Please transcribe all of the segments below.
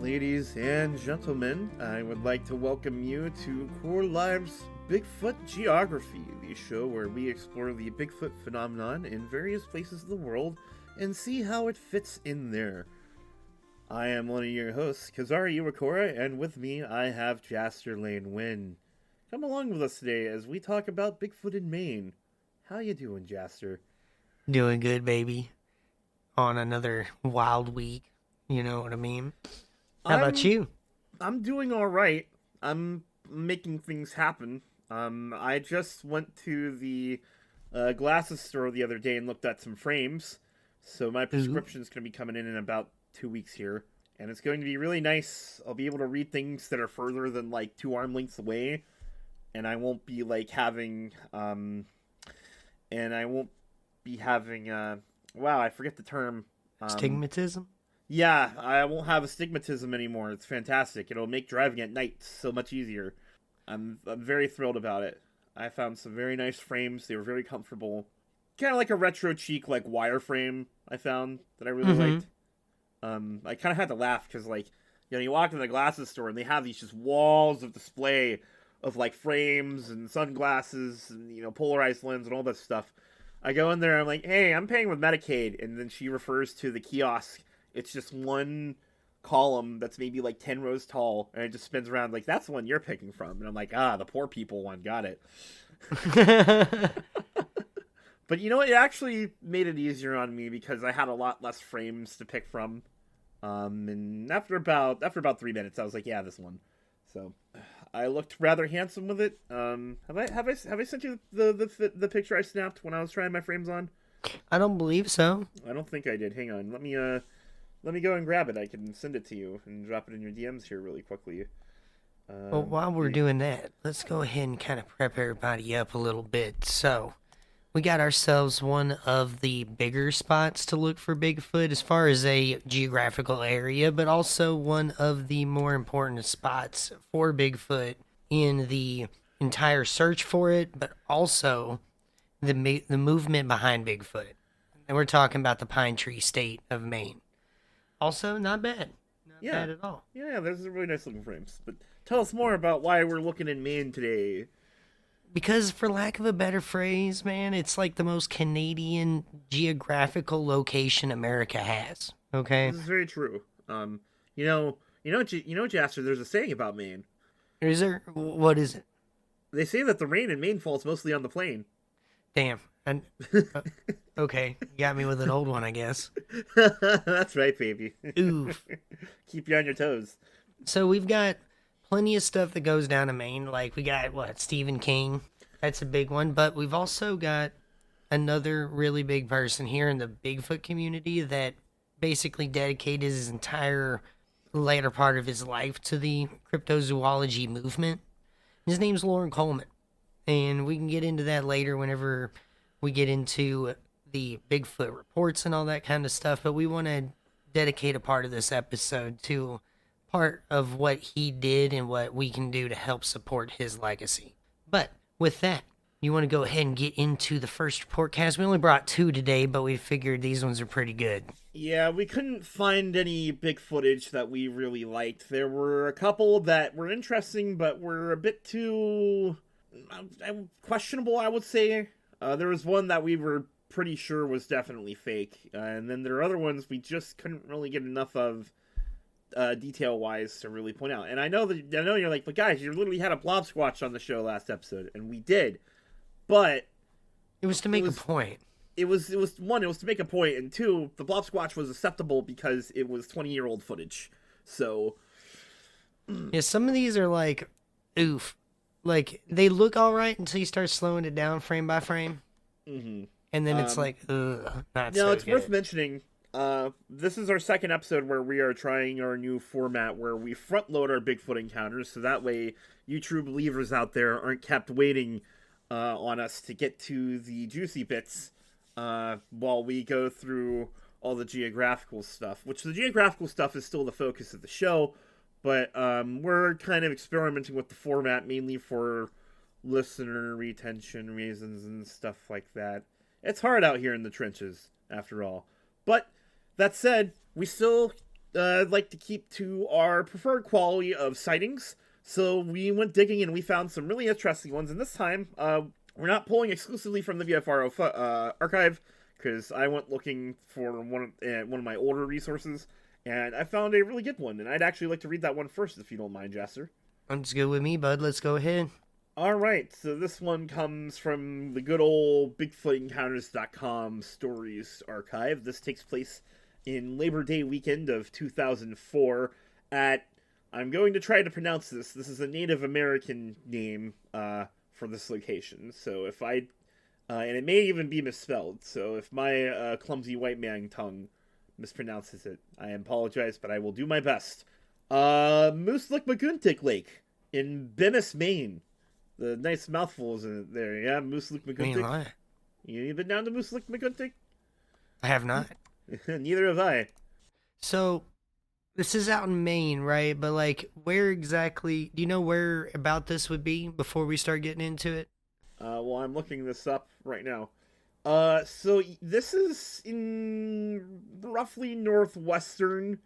Ladies and gentlemen, I would like to welcome you to Core Live's Bigfoot Geography, the show where we explore the Bigfoot phenomenon in various places of the world and see how it fits in there. I am one of your hosts, Kazari Iwakura, and with me I have Jaster Lane. Come along with us today as we talk about Bigfoot in Maine. How you doing, Jaster? Doing good, baby. On another wild week. You know what I mean? How about you? I'm doing all right. I'm making things happen. I just went to the glasses store the other day and looked at some frames. So my prescription's going to be coming in about 2 weeks here. And it's going to be really nice. I'll be able to read things that are further than, like, 2 arm lengths away. And I won't be, like, having... wow, I forget the term. Stigmatism? Yeah, I won't have astigmatism anymore. It's fantastic. It'll make driving at night so much easier. I'm very thrilled about it. I found some very nice frames. They were very comfortable. Kind of like a retro cheek, like wireframe I found that I really liked. I kind of had to laugh because, like, you know, you walk into the glasses store and they have these just walls of display of, like, frames and sunglasses and, you know, polarized lens and all that stuff. I go in there, I'm like, hey, I'm paying with Medicaid. And then she refers to the kiosk. It's just one column that's maybe like 10 rows tall, and it just spins around like, that's the one you're picking from. And I'm like, the poor people one, got it. But you know what? It actually made it easier on me because I had a lot less frames to pick from. And after about 3 minutes, I was like, yeah, this one. So I looked rather handsome with it. Have I sent you the picture I snapped when I was trying my frames on? I don't believe so. I don't think I did. Hang on. Let me go and grab it. I can send it to you and drop it in your DMs here really quickly. Well, while we're doing that, let's go ahead and kind of prep everybody up a little bit. So, we got ourselves one of the bigger spots to look for Bigfoot as far as a geographical area, but also one of the more important spots for Bigfoot in the entire search for it, but also the movement behind Bigfoot. And we're talking about the Pine Tree State of Maine. Also, not bad. Not bad at all. Yeah, those are really nice looking frames. But tell us more about why we're looking in Maine today. Because, for lack of a better phrase, man, it's like the most Canadian geographical location America has. Okay? This is very true. Jaster, there's a saying about Maine. Is there? What is it? They say that the rain in Maine falls mostly on the plain. Damn. Okay, you got me with an old one, I guess. That's right, baby. Oof. Keep you on your toes. So we've got plenty of stuff that goes down to Maine. Like, we got, Stephen King. That's a big one. But we've also got another really big person here in the Bigfoot community that basically dedicated his entire later part of his life to the cryptozoology movement. His name's Lauren Coleman. And we can get into that later whenever we get into the Bigfoot reports and all that kind of stuff, but we want to dedicate a part of this episode to part of what he did and what we can do to help support his legacy. But with that, you want to go ahead and get into the first report, Kaz? We only brought 2 today, but we figured these ones are pretty good. Yeah, we couldn't find any big footage that we really liked. There were a couple that were interesting, but were a bit too questionable, I would say. There was one that we were pretty sure was definitely fake, and then there are other ones we just couldn't really get enough of detail-wise to really point out. And I know you're like, but guys, you literally had a blob squatch on the show last episode, and we did, but it was to make a point. It was one, it was to make a point, and 2, the blob squatch was acceptable because it was 20-year-old footage. So yeah, some of these are like, oof. Like, they look all right until you start slowing it down frame by frame. Mm-hmm. And then it's like, ugh, not so No, it's good. worth mentioning, this is our second episode where we are trying our new format where we front load our Bigfoot encounters, so that way you true believers out there aren't kept waiting on us to get to the juicy bits while we go through all the geographical stuff, which the geographical stuff is still the focus of the show. But we're kind of experimenting with the format mainly for listener retention reasons and stuff like that. It's hard out here in the trenches, after all. But that said, we still like to keep to our preferred quality of sightings. So we went digging and we found some really interesting ones. And this time, we're not pulling exclusively from the VFRO archive, because I went looking for one of my older resources, and I found a really good one. And I'd actually like to read that one first, if you don't mind, Jaster. Sounds good with me, bud. Let's go ahead. All right, so this one comes from the good old BigfootEncounters.com stories archive. This takes place in Labor Day weekend of 2004 at, I'm going to try to pronounce this. This is a Native American name for this location. So if I, and it may even be misspelled. So if my clumsy white man tongue mispronounces it, I apologize, but I will do my best. Mooselookmaguntik Lake in Bemis, Maine. The nice mouthfuls in it there, yeah? Mooselookmaguntik. You been down to Mooselookmaguntik? I have not. Neither have I. So, this is out in Maine, right? But, like, where exactly... Do you know where about this would be before we start getting into it? Well, I'm looking this up right now. So, this is in roughly northwestern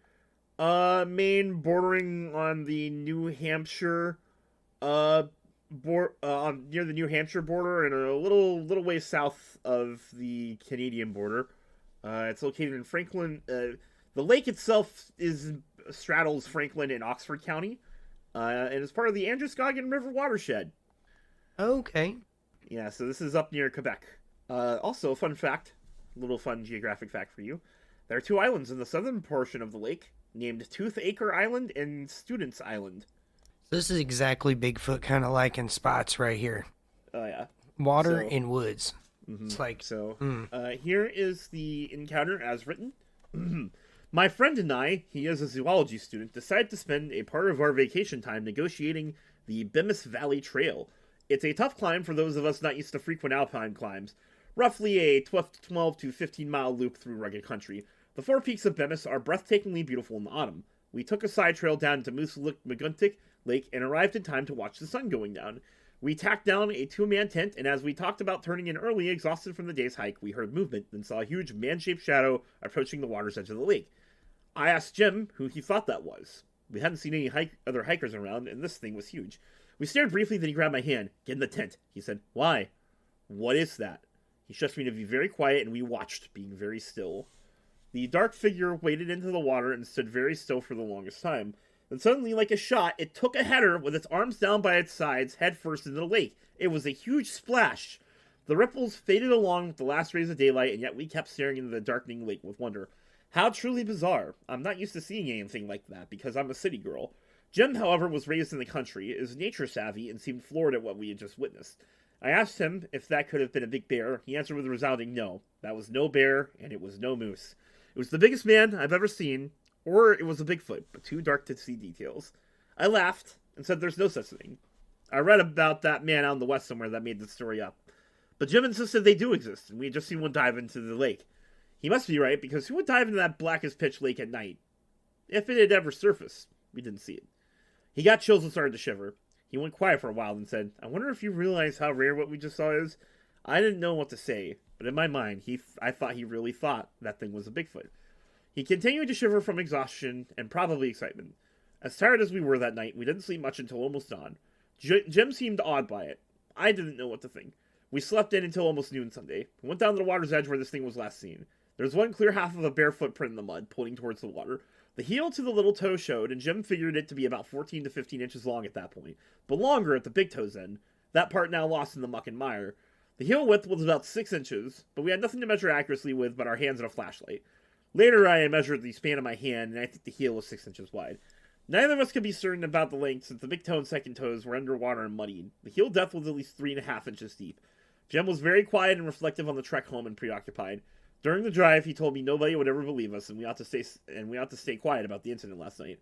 Maine, bordering on the New Hampshire... near the New Hampshire border and a little way south of the Canadian border. It's located in Franklin. The lake itself straddles Franklin and Oxford County, and is part of the Androscoggin River watershed. Okay. Yeah, so this is up near Quebec. Also, fun fact, little fun geographic fact for you. There are two islands in the southern portion of the lake, named Tooth Acre Island and Students Island. This is exactly Bigfoot kind of like in spots right here. Oh, yeah. Water and woods. Mm-hmm. It's like... So, here is the encounter as written. My friend and I, he is a zoology student, decided to spend a part of our vacation time negotiating the Bemis Valley Trail. It's a tough climb for those of us not used to frequent alpine climbs. Roughly a 12 to 15 mile loop through rugged country. The four peaks of Bemis are breathtakingly beautiful in the autumn. We took a side trail down to Mooselookmaguntik Lake and arrived in time to watch the sun going down. We tacked down a two-man tent, and as we talked about turning in early, exhausted from the day's hike, we heard movement, then saw a huge man-shaped shadow approaching the water's edge of the lake. I asked Jim who he thought that was. We hadn't seen any other hikers around, and this thing was huge. We stared briefly, then he grabbed my hand. Get in the tent, he said. Why? What is that? He stretched me to be very quiet, and we watched, being very still. The dark figure waded into the water and stood very still for the longest time. Then suddenly, like a shot, it took a header with its arms down by its sides, head first into the lake. It was a huge splash. The ripples faded along with the last rays of daylight, and yet we kept staring into the darkening lake with wonder. How truly bizarre. I'm not used to seeing anything like that, because I'm a city girl. Jim, however, was raised in the country, is nature savvy, and seemed floored at what we had just witnessed. I asked him if that could have been a big bear. He answered with a resounding no. That was no bear, and it was no moose. It was the biggest man I've ever seen, or it was a Bigfoot, but too dark to see details. I laughed and said there's no such thing. I read about that man out in the west somewhere that made the story up. But Jim insisted they do exist, and we had just seen one dive into the lake. He must be right, because who would dive into that black as pitch lake at night? If it had ever surfaced, we didn't see it. He got chills and started to shiver. He went quiet for a while and said, I wonder if you realize how rare what we just saw is? I didn't know what to say, but in my mind, I thought he really thought that thing was a Bigfoot. He continued to shiver from exhaustion and probably excitement. As tired as we were that night, we didn't sleep much until almost dawn. Jim seemed awed by it. I didn't know what to think. We slept in until almost noon Sunday. We went down to the water's edge where this thing was last seen. There was one clear half of a bare footprint in the mud, pointing towards the water. The heel to the little toe showed, and Jim figured it to be about 14 to 15 inches long at that point, but longer at the big toe's end, that part now lost in the muck and mire. The heel width was about 6 inches, but we had nothing to measure accuracy with but our hands and a flashlight. Later I measured the span of my hand, and I think the heel was 6 inches wide. Neither of us could be certain about the length, since the big toe and second toes were underwater and muddied. The heel depth was at least 3.5 inches deep. Jim was very quiet and reflective on the trek home and preoccupied. During the drive, he told me nobody would ever believe us, and we ought to stay quiet about the incident last night.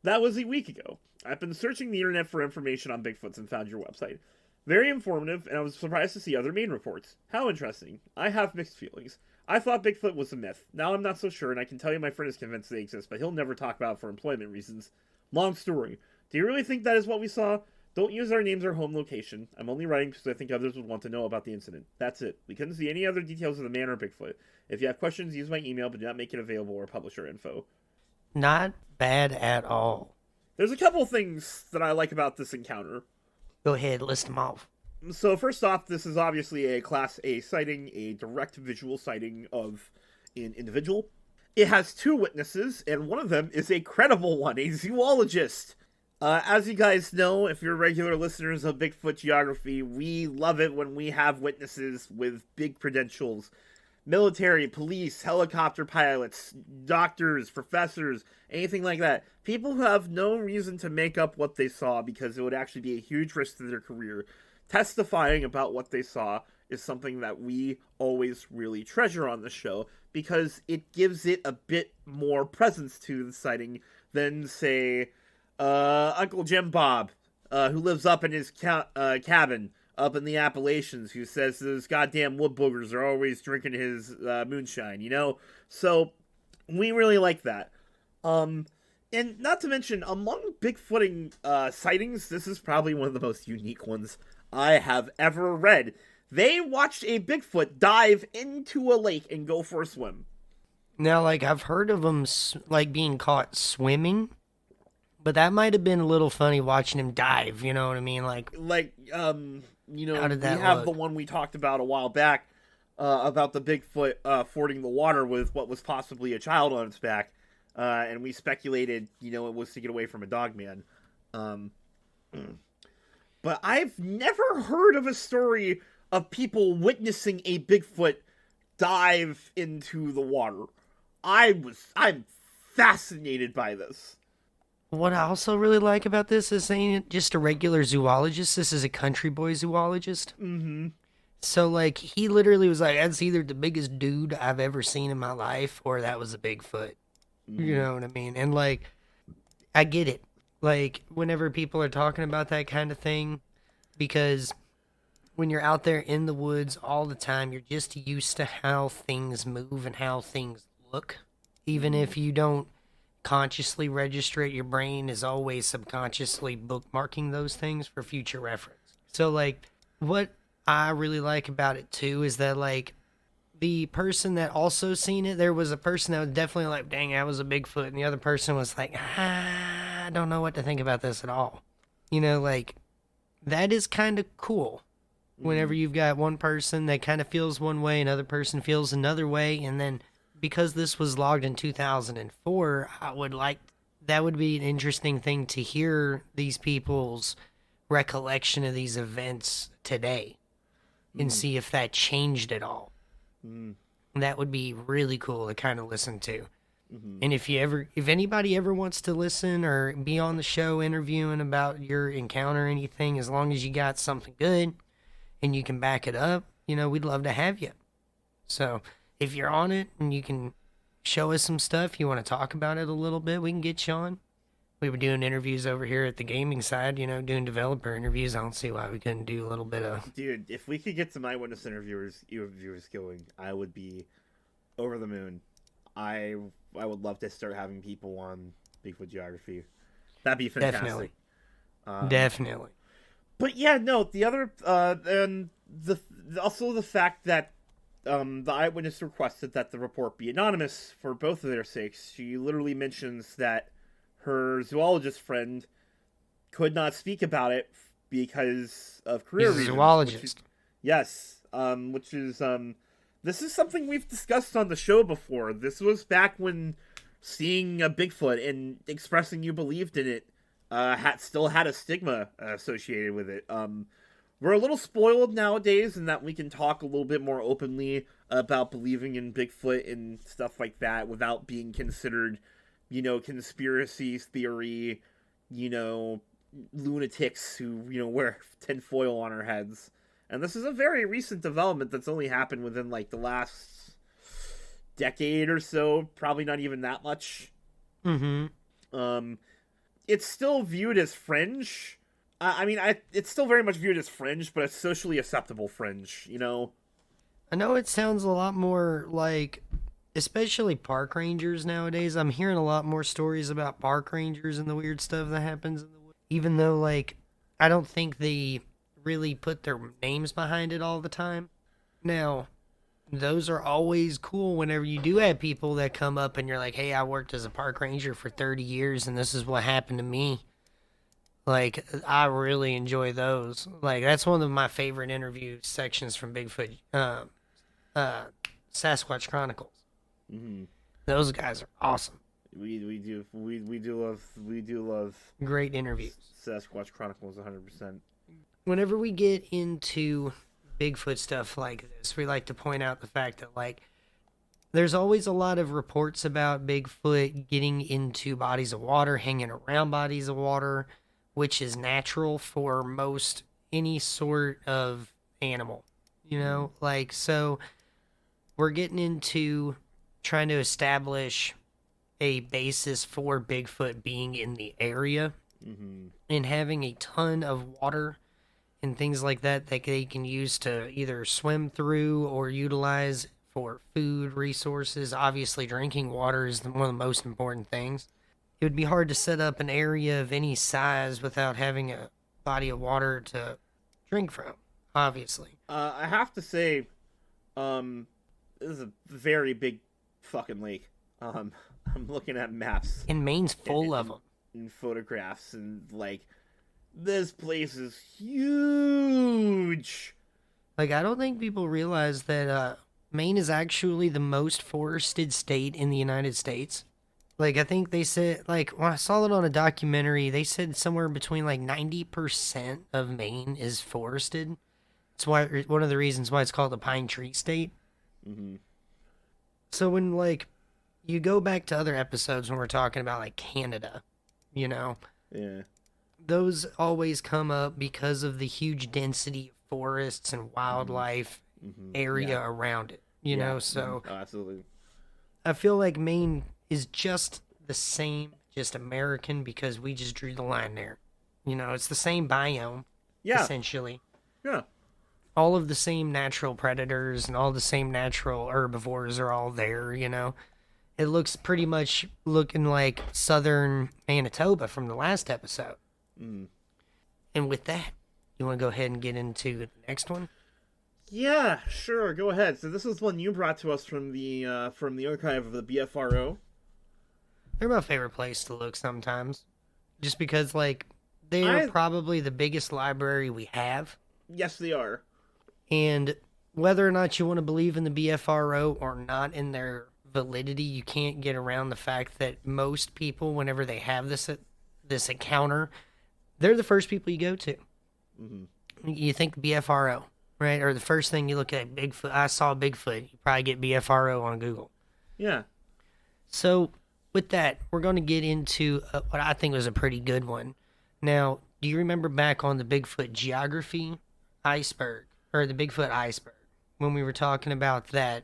That was a week ago. I've been searching the internet for information on Bigfoots and found your website. Very informative, and I was surprised to see other Maine reports. How interesting. I have mixed feelings. I thought Bigfoot was a myth. Now I'm not so sure, and I can tell you my friend is convinced they exist, but he'll never talk about it for employment reasons. Long story. Do you really think that is what we saw? Don't use our names or home location. I'm only writing because I think others would want to know about the incident. That's it. We couldn't see any other details of the man or Bigfoot. If you have questions, use my email, but do not make it available or publish our info. Not bad at all. There's a couple of things that I like about this encounter. Go ahead, list them off. So first off, this is obviously a Class A sighting, a direct visual sighting of an individual. It has 2 witnesses, and one of them is a credible one, a zoologist. As you guys know, if you're regular listeners of Bigfoot Geography, we love it when we have witnesses with big credentials. Military, police, helicopter pilots, doctors, professors, anything like that. People who have no reason to make up what they saw because it would actually be a huge risk to their career. Testifying about what they saw is something that we always really treasure on the show because it gives it a bit more presence to the sighting than, say, Uncle Jim Bob, who lives up in his cabin up in the Appalachians, who says those goddamn wood boogers are always drinking his moonshine, you know? So, we really like that. And not to mention, among Bigfooting sightings, this is probably one of the most unique ones I have ever read. They watched a Bigfoot dive into a lake and go for a swim. Now, like, I've heard of them, like, being caught swimming, but that might have been a little funny watching him dive, you know what I mean? You know, how did that look? The one we talked about a while back about the Bigfoot fording the water with what was possibly a child on its back, and we speculated, you know, it was to get away from a dogman. But I've never heard of a story of people witnessing a Bigfoot dive into the water. I'm fascinated by this. What I also really like about this is ain't just a regular zoologist. This is a country boy zoologist. Mm-hmm. So, like, he literally was like, that's either the biggest dude I've ever seen in my life or that was a Bigfoot. Mm-hmm. You know what I mean? And, like, I get it. Like, whenever people are talking about that kind of thing, because when you're out there in the woods all the time, you're just used to how things move and how things look. Even if you don't consciously register it, your brain is always subconsciously bookmarking those things for future reference. So, like, what I really like about it, too, is that, like, the person that also seen it, there was a person that was definitely like, dang, that was a Bigfoot, and the other person was like, I don't know what to think about this at all. You know, like, that is kind of cool. Whenever you've got one person that kind of feels one way, another person feels another way, and then because this was logged in 2004, that would be an interesting thing to hear these people's recollection of these events today and see if that changed at all. That would be really cool to kind of listen to. And if anybody ever wants to listen or be on the show interviewing about your encounter or anything, as long as you got something good and you can back it up, you know, we'd love to have you. So if you're on it and you can show us some stuff, you want to talk about it a little bit, we can get you on. We were doing interviews over here at the gaming side, you know, doing developer interviews. I don't see why we couldn't do a little bit of... Dude, if we could get some eyewitness interviewers going, I would be over the moon. I would love to start having people on Bigfoot Geography. That'd be fantastic. Definitely. But yeah, no, the other... and also the fact that the eyewitness requested that the report be anonymous for both of their sakes. She literally mentions that her zoologist friend could not speak about it because of career reasons. He's a zoologist. Yes, this is something we've discussed on the show before. This was back when seeing a Bigfoot and expressing you believed in it still had a stigma associated with it. We're a little spoiled nowadays in that we can talk a little bit more openly about believing in Bigfoot and stuff like that without being considered, you know, conspiracy theory, you know, lunatics who, you know, wear tinfoil on our heads. And this is a very recent development that's only happened within, like, the last decade or so. Probably not even that much. Mm-hmm. It's still viewed as fringe. It's still very much viewed as fringe, but it's socially acceptable fringe, you know? I know it sounds a lot more like, especially park rangers nowadays. I'm hearing a lot more stories about park rangers and the weird stuff that happens in the woods. Even though, like, I don't think they really put their names behind it all the time. Now, those are always cool whenever you do have people that come up and you're like, hey, I worked as a park ranger for 30 years and this is what happened to me. Like, I really enjoy those. Like, that's one of my favorite interview sections from Bigfoot, Sasquatch Chronicles. Mm-hmm. Those guys are awesome. We do love Great interviews. Sasquatch Chronicles 100%. Whenever we get into Bigfoot stuff like this, we like to point out the fact that, like, there's always a lot of reports about Bigfoot getting into bodies of water, hanging around bodies of water, which is natural for most any sort of animal, you know? Like, so we're getting into trying to establish a basis for Bigfoot being in the area and having a ton of water and things like that that they can use to either swim through or utilize for food resources. Obviously, drinking water is one of the most important things. It would be hard to set up an area of any size without having a body of water to drink from, obviously. I have to say, this is a very big fucking lake. I'm looking at maps. And Maine's full of them. And photographs, and, like, this place is huge. Like, I don't think people realize that Maine is actually the most forested state in the United States. Like, I think they said, like, when I saw it on a documentary, they said somewhere between, like, 90% of Maine is forested. It's why one of the reasons why it's called a pine tree state. Mm-hmm. So when, like, you go back to other episodes when we're talking about, like, Canada, you know? Yeah. Those always come up because of the huge density of forests and wildlife area around it, you know? So Oh, absolutely. I feel like Maine is just the same, just American, because we just drew the line there. You know, it's the same biome, essentially. Yeah. All of the same natural predators and all the same natural herbivores are all there, you know? It looks pretty much looking like southern Manitoba from the last episode. Mm. And with that, you want to go ahead and get into the next one? Yeah, sure. Go ahead. So this is one you brought to us from the archive of the BFRO. They're my favorite place to look sometimes, just because, like, they're probably the biggest library we have. Yes, they are. And whether or not you want to believe in the BFRO or not in their validity, you can't get around the fact that most people, whenever they have this encounter, they're the first people you go to. Mm-hmm. You think BFRO, right? Or the first thing you look at, Bigfoot. I saw Bigfoot. You probably get BFRO on Google. Yeah. So with that, we're going to get into what I think was a pretty good one. Now, do you remember back on the Bigfoot geography iceberg, or the Bigfoot iceberg, when we were talking about that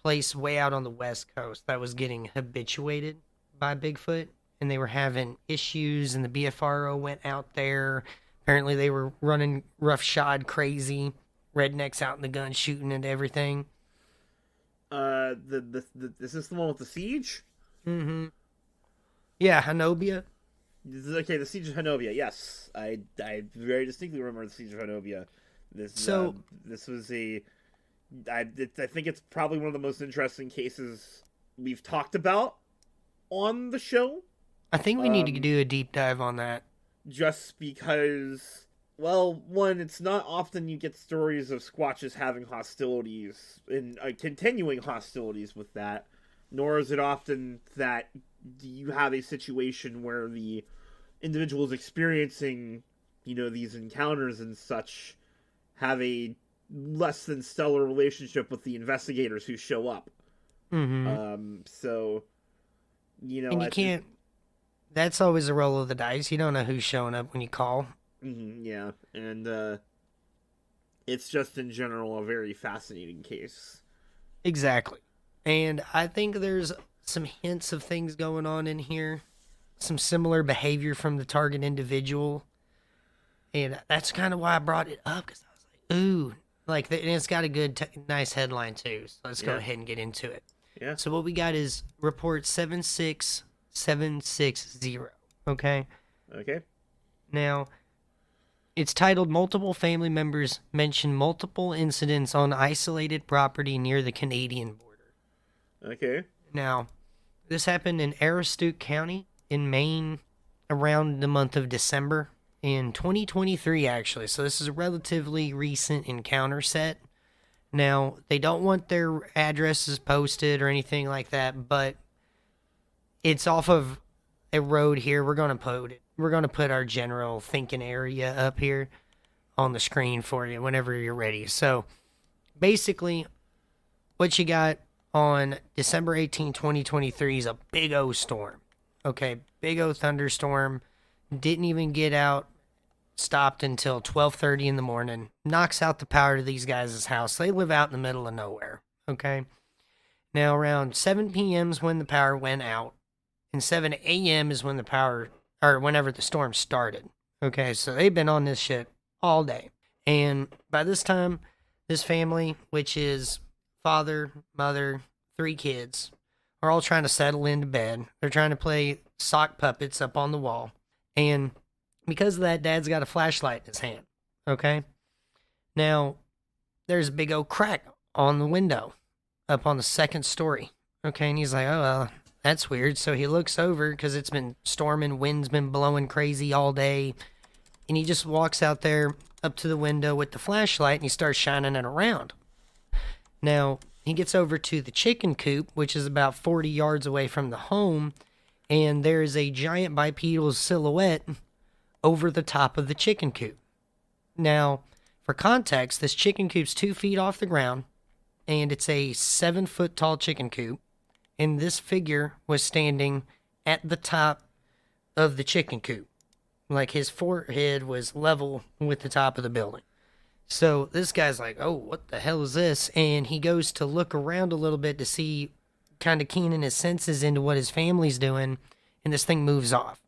place way out on the West Coast that was getting habituated by Bigfoot, and they were having issues, and the BFRO went out there. Apparently they were running roughshod crazy, rednecks out in the gun shooting and everything. Is this the one with the siege? Mm-hmm. Yeah, Hanobia. Okay, the siege of Hanobia. Yes, I very distinctly remember the siege of Hanobia. This was I think it's probably one of the most interesting cases we've talked about on the show. I think we need to do a deep dive on that. Just because, well, one, it's not often you get stories of Squatches having hostilities and continuing hostilities with that, nor is it often that you have a situation where the individuals experiencing, you know, these encounters and such have a less than stellar relationship with the investigators who show up. Mm-hmm. So, you know, and you can't. That's always a roll of the dice. You don't know who's showing up when you call. Yeah, and it's just in general a very fascinating case. Exactly. And I think there's some hints of things going on in here. Some similar behavior from the target individual. And that's kind of why I brought it up, because I was like, ooh. Like, and it's got a good, nice headline, too. So let's go ahead and get into it. Yeah. So what we got is report 76760. Okay? Okay. Now, It's titled Multiple Family Members Mention Multiple Incidents on Isolated Property Near the Canadian Border. Okay. Now, this happened in Aroostook County in Maine around the month of December in 2023, actually. So this is a relatively recent encounter set. Now, they don't want their addresses posted or anything like that, but it's off of a road here. We're going to put our general thinking area up here on the screen for you whenever you're ready. So, basically, what you got on December 18, 2023 is a big O storm. Okay, big O thunderstorm. Didn't even get out. Stopped until 12:30 in the morning. Knocks out the power to these guys' house. They live out in the middle of nowhere. Okay. Now around 7 p.m. is when the power went out, and 7 a.m. is when the power, or whenever the storm started. Okay, so they've been on this shit all day. And by this time, this family, which is father, mother, 3 kids, are all trying to settle into bed. They're trying to play sock puppets up on the wall. And because of that, Dad's got a flashlight in his hand. Okay? Now, there's a big old crack on the window up on the 2nd story. Okay, and he's like, oh, well, that's weird. So he looks over because it's been storming, wind's been blowing crazy all day. And he just walks out there up to the window with the flashlight and he starts shining it around. Now, he gets over to the chicken coop, which is about 40 yards away from the home, and there is a giant bipedal silhouette over the top of the chicken coop. Now, for context, this chicken coop's 2 feet off the ground, and it's a 7-foot tall chicken coop, and this figure was standing at the top of the chicken coop. Like, his forehead was level with the top of the building. So this guy's like, oh, what the hell is this? And he goes to look around a little bit to see, kind of keening his senses into what his family's doing, and this thing moves off.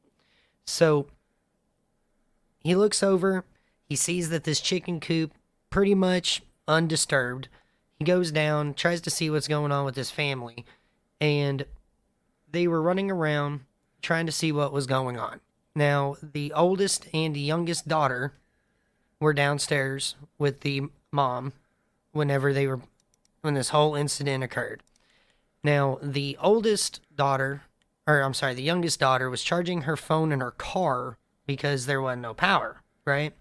So he looks over, he sees that this chicken coop, pretty much undisturbed. He goes down, tries to see what's going on with his family, and they were running around trying to see what was going on. Now, the oldest and the youngest daughter were downstairs with the mom when this whole incident occurred. Now, the youngest daughter was charging her phone in her car because there wasn't no power, right?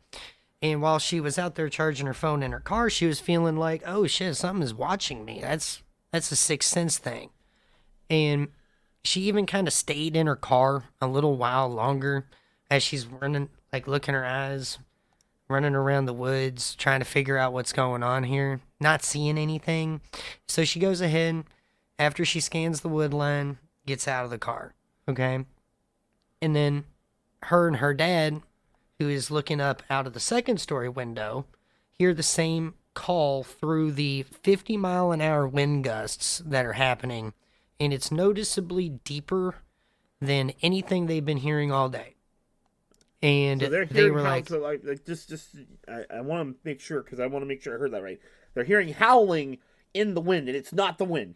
And while she was out there charging her phone in her car, she was feeling like, oh shit, something is watching me. That's a 6th sense thing. And she even kind of stayed in her car a little while longer as she's running, like looking her eyes, running around the woods, trying to figure out what's going on here, not seeing anything. So she goes ahead, after she scans the wood line, gets out of the car, okay? And then her and her dad, who is looking up out of the 2nd story window, hear the same call through the 50-mile-an-hour wind gusts that are happening, and it's noticeably deeper than anything they've been hearing all day. And so they were like, I want to make sure, because I want to make sure I heard that right. They're hearing howling in the wind, and it's not the wind.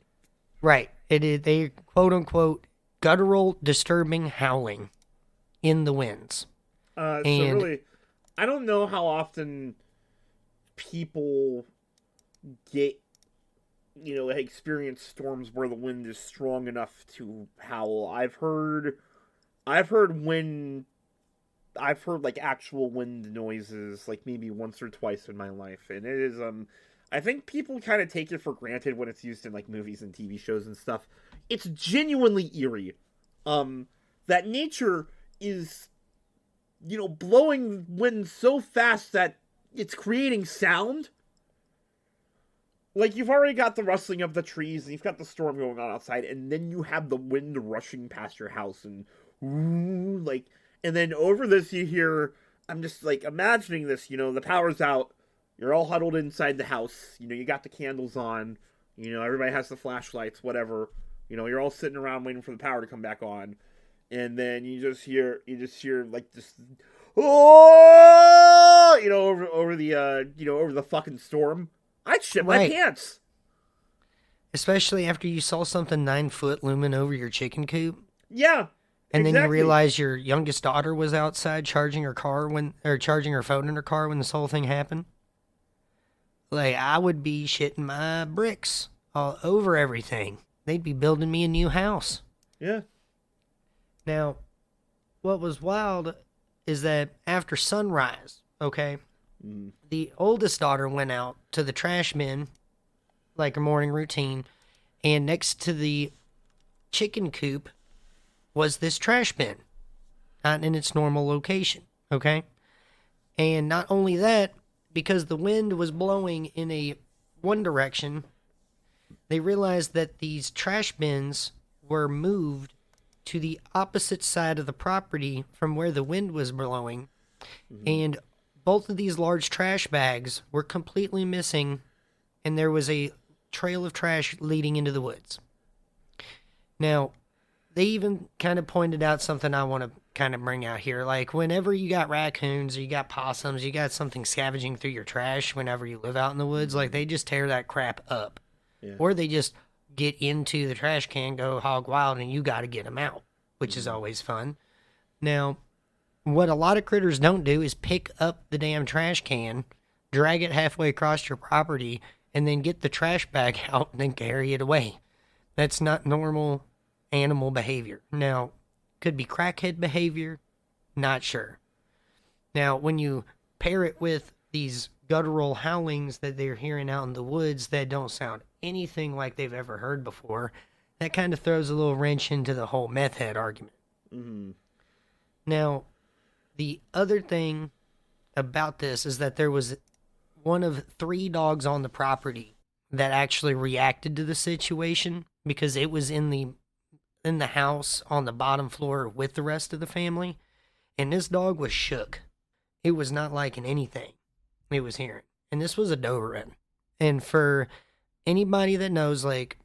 Right. It is, they quote-unquote guttural, disturbing howling in the winds. So really, I don't know how often people get, experience storms where the wind is strong enough to howl. I've heard like actual wind noises like maybe once or twice in my life, and it is I think people kind of take it for granted when it's used in like movies and TV shows and stuff. It's genuinely eerie. That nature is blowing wind so fast that it's creating sound. Like, you've already got the rustling of the trees, and you've got the storm going on outside, and then you have the wind rushing past your house, and and then over this you hear, I'm just like imagining this, the power's out, you're all huddled inside the house, you got the candles on, everybody has the flashlights, whatever, you're all sitting around waiting for the power to come back on, and then you just hear like this, oh, over the fucking storm. I'd shit my pants. Especially after you saw something 9 foot looming over your chicken coop. Yeah. And then you Exactly. realize your youngest daughter was outside charging her phone in her car when this whole thing happened. Like, I would be shitting my bricks all over everything. They'd be building me a new house. Yeah. Now, what was wild is that after sunrise, okay, the oldest daughter went out to the trash bin, like her morning routine, and next to the chicken coop was this trash bin, not in its normal location, okay? And not only that, because the wind was blowing in one direction, they realized that these trash bins were moved to the opposite side of the property from where the wind was blowing, and both of these large trash bags were completely missing, and there was a trail of trash leading into the woods. Now, they even kind of pointed out something I want to kind of bring out here. Like, whenever you got raccoons or you got possums, you got something scavenging through your trash whenever you live out in the woods, like, they just tear that crap up. Yeah. Or they just get into the trash can, go hog wild, and you got to get them out, which is always fun. Now, what a lot of critters don't do is pick up the damn trash can, drag it halfway across your property, and then get the trash bag out and then carry it away. That's not normal animal behavior. Now, could be crackhead behavior, not sure. Now, when you pair it with these guttural howlings that they're hearing out in the woods that don't sound anything like they've ever heard before, that kind of throws a little wrench into the whole meth head argument. Now, the other thing about this is that there was one of 3 dogs on the property that actually reacted to the situation because it was in the house on the bottom floor with the rest of the family, and this dog was shook. It was not liking anything it was hearing, and this was a Doberman. And for anybody that knows, like,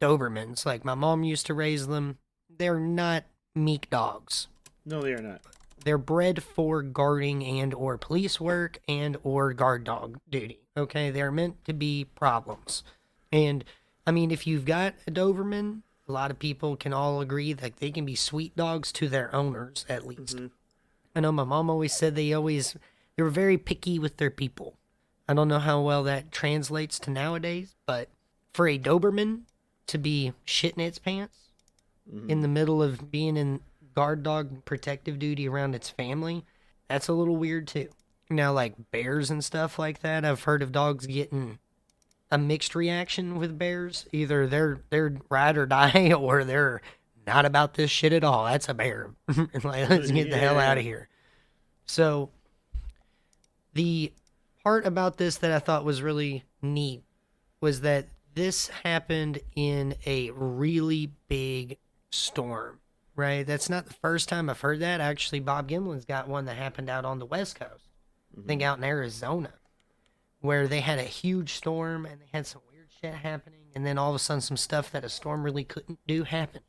Dobermans, like my mom used to raise them, they're not meek dogs. No, they are not. They're bred for guarding and or police work and or guard dog duty. Okay, they're meant to be problems. And I mean, if you've got a Doberman, a lot of people can all agree that they can be sweet dogs to their owners, at least. I know my mom always said they were very picky with their people. I don't know how well that translates to nowadays, but for a Doberman to be shitting its pants in the middle of being in guard dog protective duty around its family, that's a little weird too. Now, like bears and stuff like that, I've heard of dogs getting a mixed reaction with bears. Either they're ride or die, or they're not about this shit at all. That's a bear. Like, let's get the hell out of here. So, the part about this that I thought was really neat was that this happened in a really big storm, right? That's not the first time I've heard that. Actually, Bob Gimlin's got one that happened out on the West Coast. I think out in Arizona, where they had a huge storm and they had some weird shit happening, and then all of a sudden some stuff that a storm really couldn't do happened.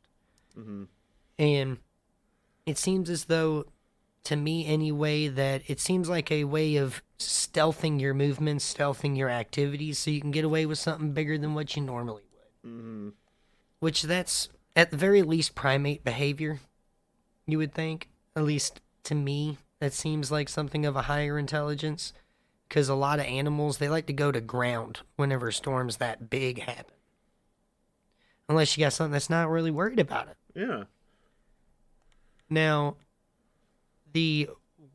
And it seems as though, to me anyway, that it seems like a way of stealthing your movements, stealthing your activities, so you can get away with something bigger than what you normally would. Which that's, at the very least, primate behavior, you would think. At least to me, that seems like something of a higher intelligence. Because a lot of animals, they like to go to ground whenever storms that big happen. Unless you got something that's not really worried about it. Yeah. Now, the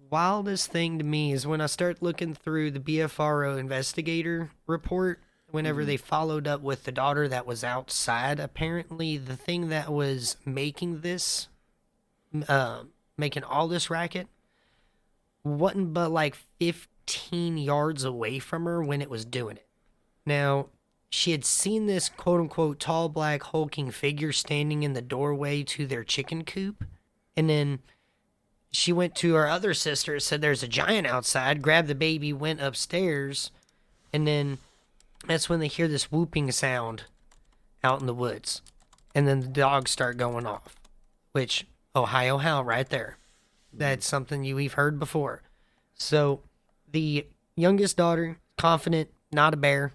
wildest thing to me is when I start looking through the BFRO investigator report, whenever they followed up with the daughter that was outside. Apparently, the thing that was making this, making all this racket, wasn't but like 15 yards away from her when it was doing it. Now, she had seen this quote-unquote tall, black, hulking figure standing in the doorway to their chicken coop, and then she went to her other sister, said there's a giant outside, grabbed the baby, went upstairs, and then that's when they hear this whooping sound out in the woods. And then the dogs start going off, which, Ohio Howl right there. That's something we've heard before. So the youngest daughter, confident, not a bear.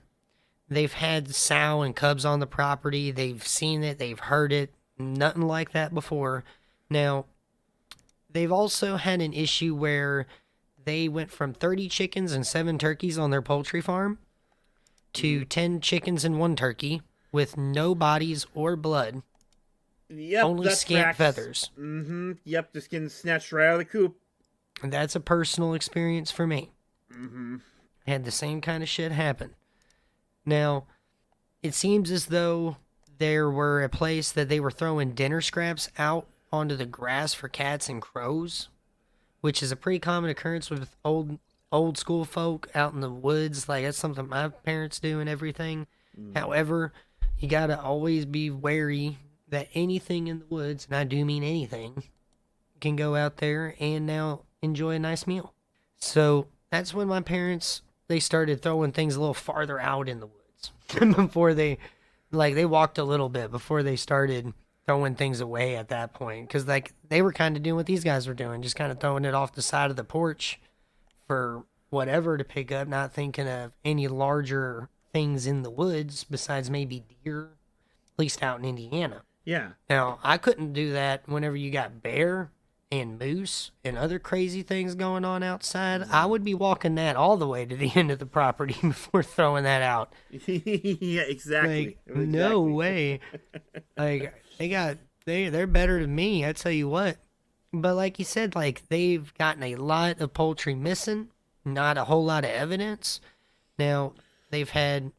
They've had sow and cubs on the property. They've seen it. They've heard it. Nothing like that before. Now, they've also had an issue where they went from 30 chickens and 7 turkeys on their poultry farm to 10 chickens and 1 turkey with no bodies or blood. Yep, only scant feathers. Mm-hmm. Yep, just getting snatched right out of the coop. And that's a personal experience for me. Mm-hmm. Had the same kind of shit happen. Now, it seems as though there were a place that they were throwing dinner scraps out onto the grass for cats and crows, which is a pretty common occurrence with old school folk out in the woods. Like, that's something my parents do and everything. However, you gotta always be wary that anything in the woods, and I do mean anything, can go out there and now enjoy a nice meal. So that's when my parents, they started throwing things a little farther out in the woods before they walked a little bit before they started throwing things away at that point. Because, like, they were kind of doing what these guys were doing, just kind of throwing it off the side of the porch for whatever to pick up, not thinking of any larger things in the woods besides maybe deer, at least out in Indiana. Yeah. Now, I couldn't do that whenever you got bear and moose and other crazy things going on outside. I would be walking that all the way to the end of the property before throwing that out. Yeah, exactly. Like, no way. Like, they're better than me, I tell you what. But like you said, like, they've gotten a lot of poultry missing, not a whole lot of evidence. Now, they've had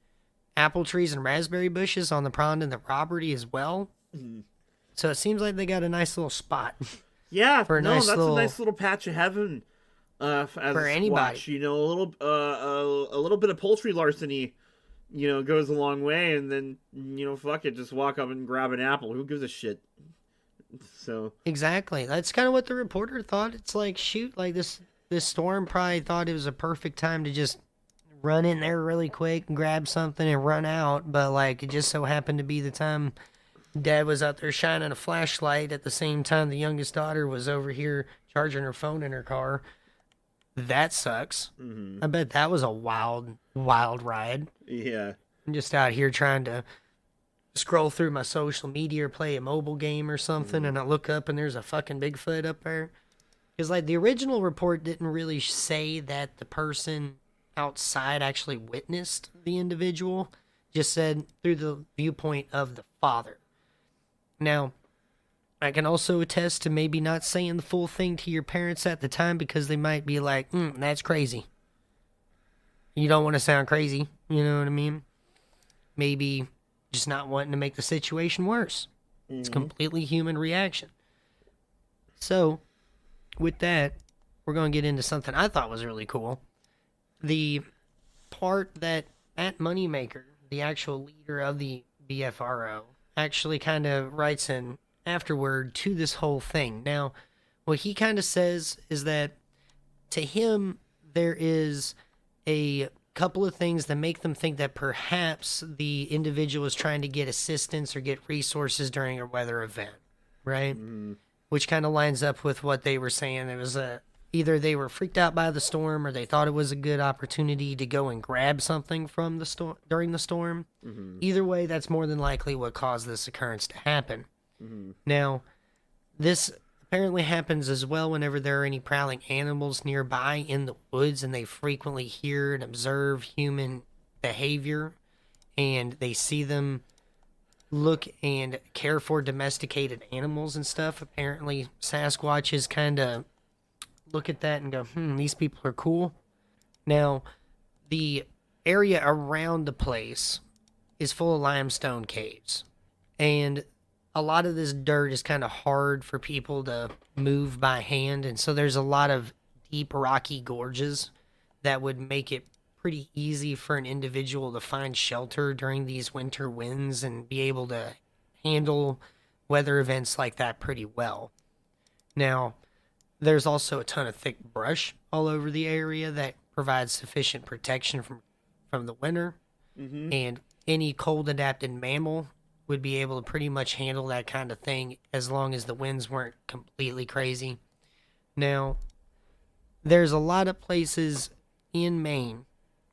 apple trees and raspberry bushes on the pond and the property as well. Mm-hmm. So it seems like they got a nice little spot. Yeah, for a nice a nice little patch of heaven. For anybody, watch, a little bit of poultry larceny, goes a long way, and then fuck it, just walk up and grab an apple. Who gives a shit? So exactly, that's kind of what the reporter thought. It's like, shoot, like this storm probably thought it was a perfect time to just run in there really quick and grab something and run out, but like it just so happened to be the time Dad was out there shining a flashlight at the same time the youngest daughter was over here charging her phone in her car. That sucks. Mm-hmm. I bet that was a wild ride. Yeah. I'm just out here trying to scroll through my social media or play a mobile game or something, and I look up and there's a fucking Bigfoot up there. Because, like, the original report didn't really say that the person outside actually witnessed the individual. Just said through the viewpoint of the father. Now, I can also attest to maybe not saying the full thing to your parents at the time because they might be like, that's crazy. You don't want to sound crazy, you know what I mean? Maybe just not wanting to make the situation worse. Mm-hmm. It's a completely human reaction. So, with that, we're going to get into something I thought was really cool. The part that Matt Moneymaker, the actual leader of the BFRO, actually kind of writes an afterword to this whole thing. Now, what he kind of says is that to him, there is a couple of things that make them think that perhaps the individual is trying to get assistance or get resources during a weather event, right? Mm-hmm. Which kind of lines up with what they were saying. It was either they were freaked out by the storm or they thought it was a good opportunity to go and grab something from the storm during the storm. Mm-hmm. Either way, that's more than likely what caused this occurrence to happen. Mm-hmm. Now, this apparently happens as well whenever there are any prowling animals nearby in the woods and they frequently hear and observe human behavior and they see them look and care for domesticated animals and stuff. Apparently, Sasquatches kind of look at that and go, these people are cool. Now, the area around the place is full of limestone caves. And a lot of this dirt is kind of hard for people to move by hand. And so there's a lot of deep rocky gorges that would make it pretty easy for an individual to find shelter during these winter winds and be able to handle weather events like that pretty well. Now, there's also a ton of thick brush all over the area that provides sufficient protection from the winter. Mm-hmm. And any cold-adapted mammal would be able to pretty much handle that kind of thing as long as the winds weren't completely crazy. Now, there's a lot of places in Maine,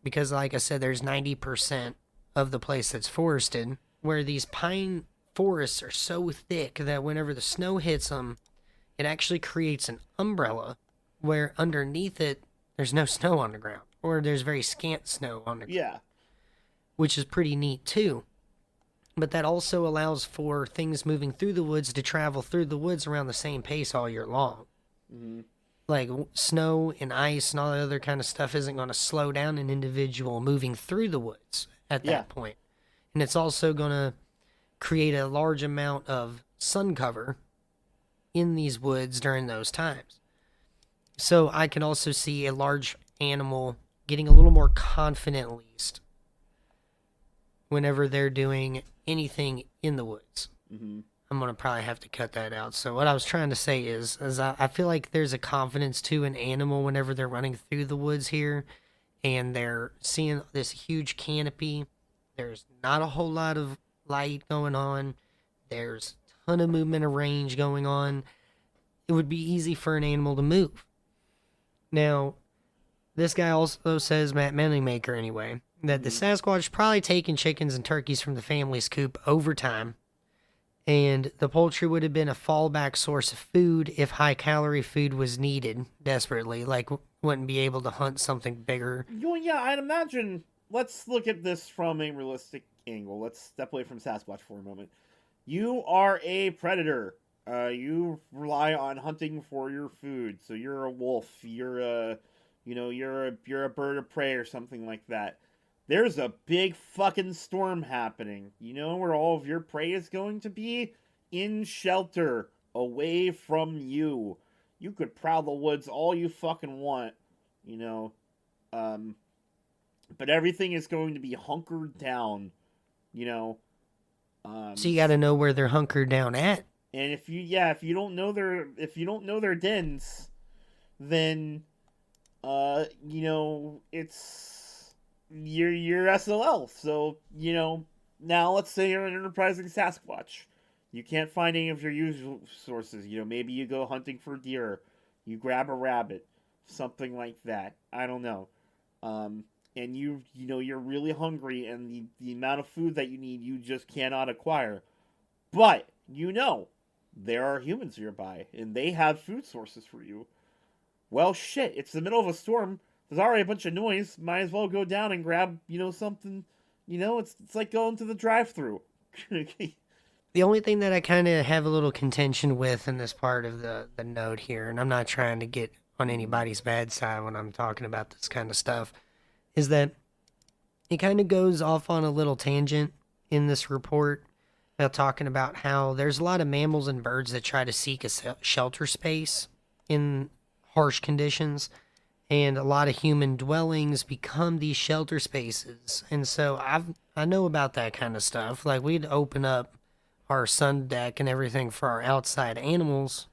because like I said, there's 90% of the place that's forested, where these pine forests are so thick that whenever the snow hits them, it actually creates an umbrella where underneath it, there's no snow on the ground, or there's very scant snow on the ground. Yeah. Which is pretty neat too. But that also allows for things moving through the woods to travel through the woods around the same pace all year long. Mm-hmm. Like snow and ice and all that other kind of stuff isn't going to slow down an individual moving through the woods at that point. And it's also going to create a large amount of sun cover in these woods during those times. So I can also see a large animal getting a little more confident, at least, whenever they're doing anything in the woods. Mm-hmm. I'm going to probably have to cut that out. So what I was trying to say is I feel like there's a confidence to an animal whenever they're running through the woods here and they're seeing this huge canopy. There's not a whole lot of light going on. There's a ton of movement of range going on. It would be easy for an animal to move. Now, this guy also says, Matt Moneymaker anyway, that the Sasquatch probably taken chickens and turkeys from the family's coop over time, and the poultry would have been a fallback source of food if high-calorie food was needed desperately, like wouldn't be able to hunt something bigger. Yeah, I'd imagine. Let's look at this from a realistic angle. Let's step away from Sasquatch for a moment. You are a predator. You rely on hunting for your food. So you're a wolf. You're a bird of prey or something like that. There's a big fucking storm happening. You know where all of your prey is going to be? In shelter, away from you. You could prowl the woods all you fucking want, but everything is going to be hunkered down, So you got to know where they're hunkered down at. And if you don't know their dens, then it's you're SOL. So, now let's say you're an enterprising Sasquatch. You can't find any of your usual sources. Maybe you go hunting for deer. You grab a rabbit. Something like that. I don't know. And you're really hungry, and the amount of food that you need, you just cannot acquire. But, there are humans nearby, and they have food sources for you. Well, shit, it's the middle of a storm. There's already a bunch of noise. Might as well go down and grab, something. It's like going to the drive-thru. The only thing that I kind of have a little contention with in this part of the note here, and I'm not trying to get on anybody's bad side when I'm talking about this kind of stuff, is that it kind of goes off on a little tangent in this report about talking about how there's a lot of mammals and birds that try to seek a shelter space in harsh conditions, and a lot of human dwellings become these shelter spaces. And so I know about that kind of stuff. Like, we'd open up our sun deck and everything for our outside animals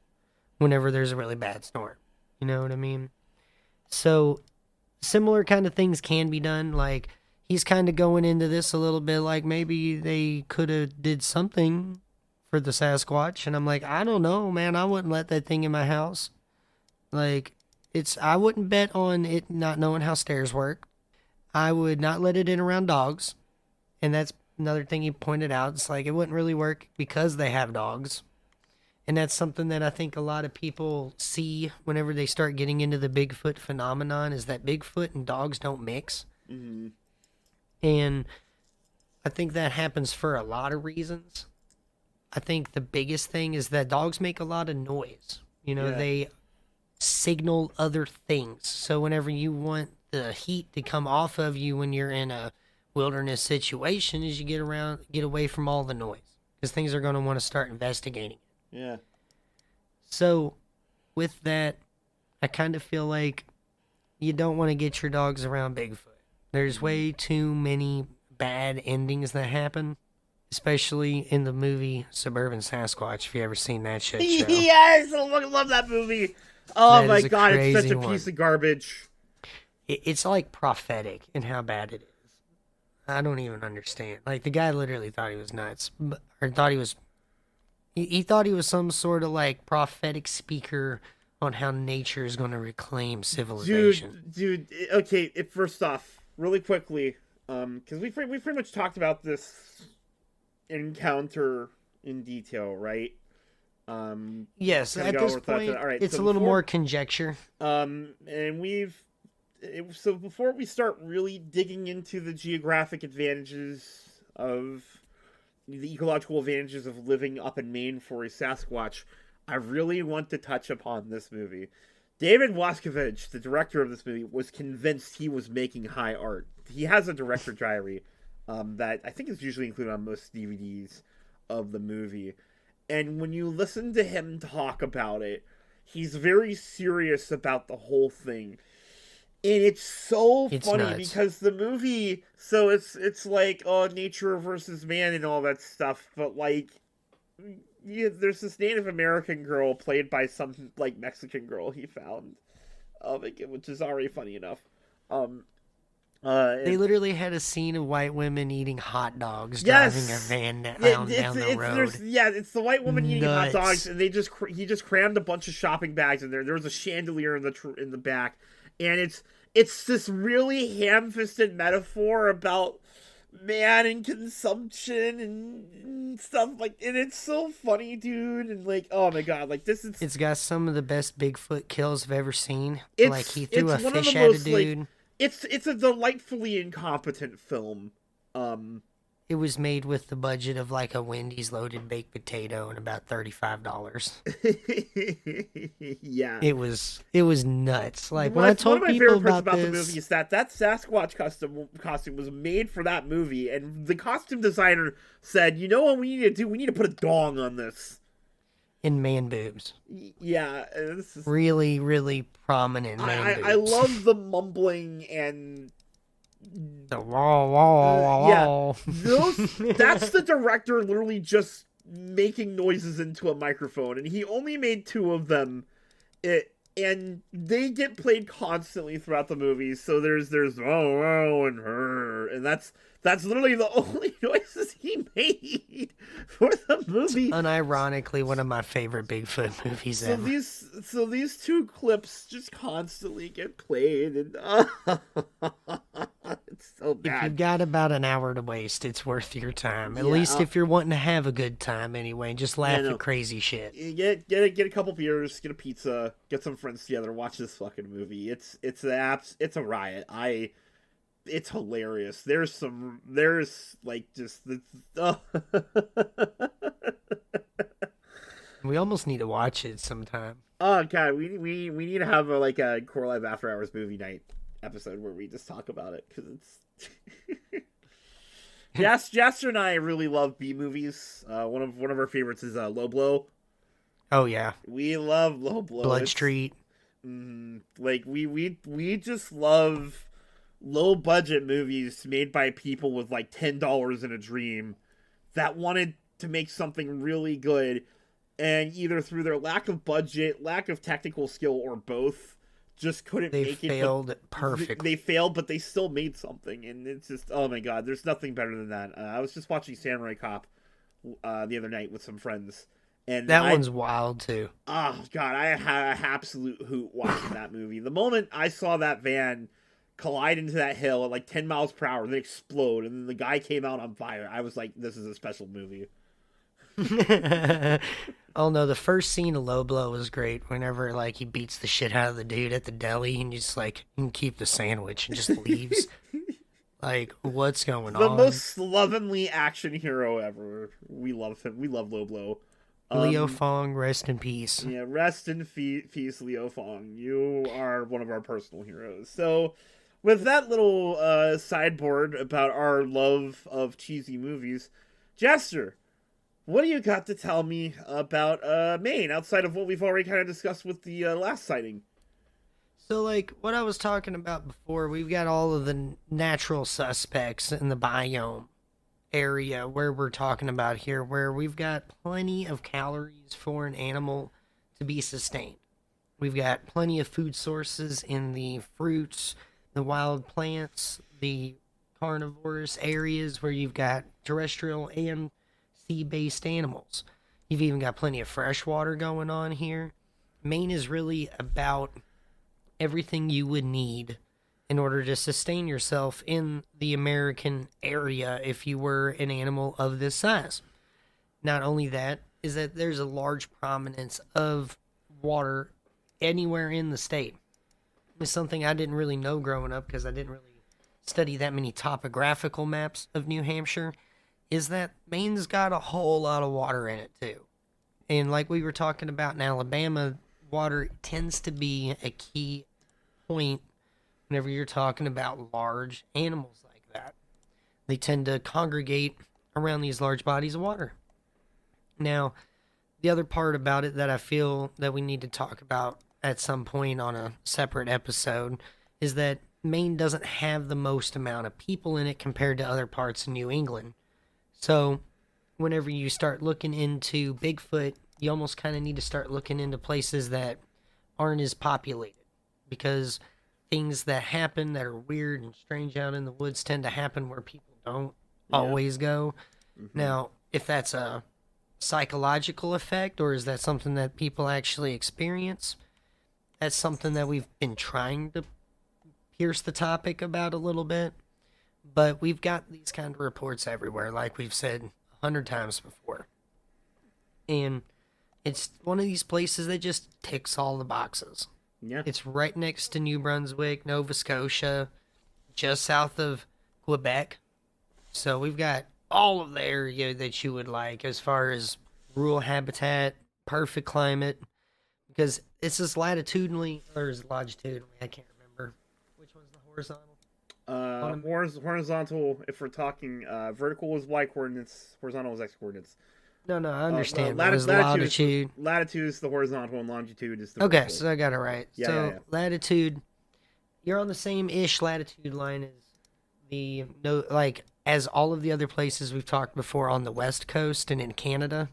whenever there's a really bad storm. You know what I mean? So similar kind of things can be done. Like, he's kind of going into this a little bit like maybe they could have did something for the Sasquatch. And I'm like, I don't know, man. I wouldn't let that thing in my house. Like, I wouldn't bet on it not knowing how stairs work. I would not let it in around dogs. And that's another thing he pointed out. It's like, it wouldn't really work because they have dogs. And that's something that I think a lot of people see whenever they start getting into the Bigfoot phenomenon, is that Bigfoot and dogs don't mix. Mm-hmm. And I think that happens for a lot of reasons. I think the biggest thing is that dogs make a lot of noise. They signal other things. So whenever you want the heat to come off of you when you're in a wilderness situation, is you get away from all the noise, because things are going to want to start investigating it. Yeah. So with that, I kind of feel like you don't want to get your dogs around Bigfoot. There's way too many bad endings that happen, especially in the movie Suburban Sasquatch, if you ever seen that shit show. Yes! I love that movie! Oh my god, it's such a piece of garbage. It's like prophetic in how bad it is. I don't even understand. Like, the guy literally thought he was nuts. Or thought he was... He thought he was some sort of, like, prophetic speaker on how nature is going to reclaim civilization. Dude, okay, first off, really quickly, because we pretty much talked about this encounter in detail, right? Yes, at this point, all right, it's a little more conjecture. And so before we start really digging into the geographic advantages of the ecological advantages of living up in Maine for a Sasquatch, I really want to touch upon this movie. David Waskovich, the director of this movie, was convinced he was making high art. He has a director diary that I think is usually included on most DVDs of the movie. And when you listen to him talk about it, he's very serious about the whole thing. And it's so funny nuts. Because the movie, so it's like, oh, nature versus man and all that stuff, but like, yeah, there's this Native American girl played by some like Mexican girl he found, which is already funny enough. They literally had a scene of white women eating hot dogs driving a van down the road. It's the white woman eating hot dogs, and he just crammed a bunch of shopping bags in there. There was a chandelier in the back, and it's this really ham-fisted metaphor about man and consumption and stuff like, and it's so funny, dude, and like, oh my god, like this is. It's got some of the best Bigfoot kills I've ever seen. Like he threw a fish at a dude. It's a delightfully incompetent film. It was made with the budget of like a Wendy's loaded baked potato and about $35. Yeah, it was nuts. Like when I told people about the movie is that Sasquatch costume was made for that movie, and the costume designer said, "You know what we need to do? We need to put a dong on this." In man boobs. Yeah. This is... Really, really prominent man boobs. I love the mumbling and... The wah. That's the director literally just making noises into a microphone, and he only made 2 of them. And they get played constantly throughout the movie, so there's oh and her, and that's literally the only noises he made for the movie. Unironically, one of my favorite Bigfoot movies ever. So these 2 clips just constantly get played, and it's so bad. If you've got about an hour to waste, it's worth your time. At least if you're wanting to have a good time anyway, and just laugh at crazy shit. You get a couple beers, get a pizza, get some friends together, watch this fucking movie. It's a riot. It's hilarious. There's like just We almost need to watch it sometime. Oh god, we need to have a Core Live After Hours movie night episode where we just talk about it, because it's Jaster and I really love B movies. One of our favorites is Low Blow. Oh yeah, we love Low Blow. Blood Street. Like we just love low budget movies made by people with like $10 in a dream that wanted to make something really good, and either through their lack of budget, lack of technical skill, or both, just couldn't make it. They failed perfectly. They failed, but they still made something, and it's just, oh my god, there's nothing better than that. I was just watching Samurai Cop the other night with some friends. And that one's wild too. Oh god, I had an absolute hoot watching that movie. The moment I saw that van collide into that hill at like 10 miles per hour, then explode, and then the guy came out on fire, I was like, this is a special movie. Oh no, the first scene of Low Blow was great. Whenever like he beats the shit out of the dude at the deli and just like, you can keep the sandwich, and just leaves. Like, what's going on? The most slovenly action hero ever. We love him. We love Low Blow. Leo Fong, rest in peace. Yeah, rest in peace, Leo Fong. You are one of our personal heroes. So, with that little sideboard about our love of cheesy movies, Jaster, what do you got to tell me about Maine, outside of what we've already kind of discussed with the last sighting? So, like, what I was talking about before, we've got all of the natural suspects in the biome area where we're talking about here, where we've got plenty of calories for an animal to be sustained. We've got plenty of food sources in the fruits, the wild plants, the carnivorous areas where you've got terrestrial and sea-based animals. You've even got plenty of fresh water going on here. Maine is really about everything you would need in order to sustain yourself in the American area if you were an animal of this size. Not only that, is that there's a large prominence of water anywhere in the state. It's something I didn't really know growing up because I didn't really study that many topographical maps of New Hampshire, is that Maine's got a whole lot of water in it too. And like we were talking about in Alabama, water tends to be a key point whenever you're talking about large animals like that. They tend to congregate around these large bodies of water. Now, the other part about it that I feel that we need to talk about at some point on a separate episode is that Maine doesn't have the most amount of people in it compared to other parts of New England. So, whenever you start looking into Bigfoot, you almost kind of need to start looking into places that aren't as populated, because things that happen that are weird and strange out in the woods tend to happen where people don't always go. Now, if that's a psychological effect or is that something that people actually experience, that's something that we've been trying to pierce the topic about a little bit. But we've got these kind of reports everywhere, like we've said 100 times before. And it's one of these places that just ticks all the boxes. Yeah. It's right next to New Brunswick, Nova Scotia, just south of Quebec. So we've got all of the area that you would like as far as rural habitat, perfect climate, because it's just latitudinally, or is it longitudinally? I can't remember. Which one's the horizontal? Horizontal, if we're talking vertical is y coordinates, horizontal is x coordinates. No, I understand. Latitude is the horizontal and longitude is the vertical. Okay, so I got it right. Yeah. Latitude, you're on the same ish latitude line as as all of the other places we've talked before on the West Coast and in Canada.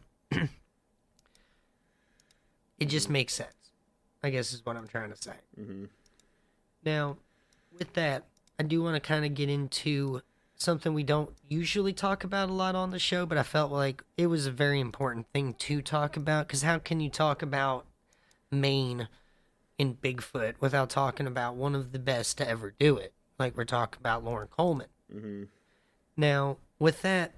It just makes sense, I guess is what I'm trying to say. Mm-hmm. Now, with that, I do want to kind of get into something we don't usually talk about a lot on the show, but I felt like it was a very important thing to talk about, because how can you talk about Maine and Bigfoot without talking about one of the best to ever do it, like we're talking about Lauren Coleman. Mm-hmm. Now, with that,